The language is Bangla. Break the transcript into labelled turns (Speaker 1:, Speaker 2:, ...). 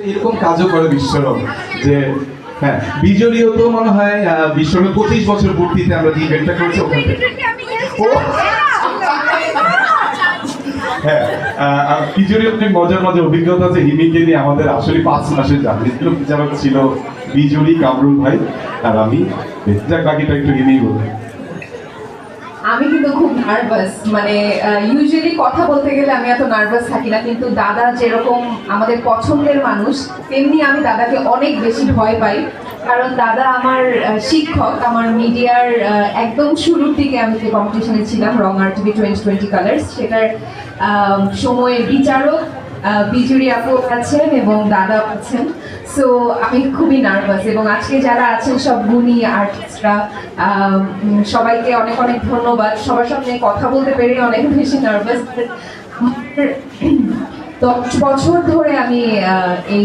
Speaker 1: এরকম কাজও করে বিশ্বরব যে হ্যাঁ বিজয়ীও তো মনে হয় বিশ্বরবে 25 বছর পূর্তিতে আমরা যে ইভেন্টটা করেছি ওখান থেকে ও হ্যাঁ বিজয়ী অনেক মজার মজার অভিজ্ঞতা আছে হিমিকে নিয়ে আমাদের আসলে 5 মাসের জার্নি যারা ছিল বিজয়ী কামরুল ভাই আর আমি যাক বাকিটা একটু হিমি বলবো।
Speaker 2: আমি কিন্তু খুব নার্ভাস, মানে ইউজুয়ালি কথা বলতে গেলে আমি এত নার্ভাস থাকি না, কিন্তু দাদা যেরকম আমাদের পছন্দের মানুষ তেমনি আমি দাদাকে অনেক বেশি ভয় পাই। কারণ দাদা আমার শিক্ষক, আমার মিডিয়ার একদম শুরুর দিকে আমি যে কম্পিটিশনে ছিলাম রং RTV 2020 কালার্স, সেটার সময়ে বিচারক বিজুরি আপু আছেন এবং দাদা আছেন। সো আমি খুবই নার্ভাস এবং আজকে যারা আছেন সব গুণী আর্টিস্টরা, সবাইকে অনেক অনেক ধন্যবাদ। সবার সামনে কথা বলতে পেরে অনেক বেশি নার্ভাস। 10 বছর ধরে আমি এই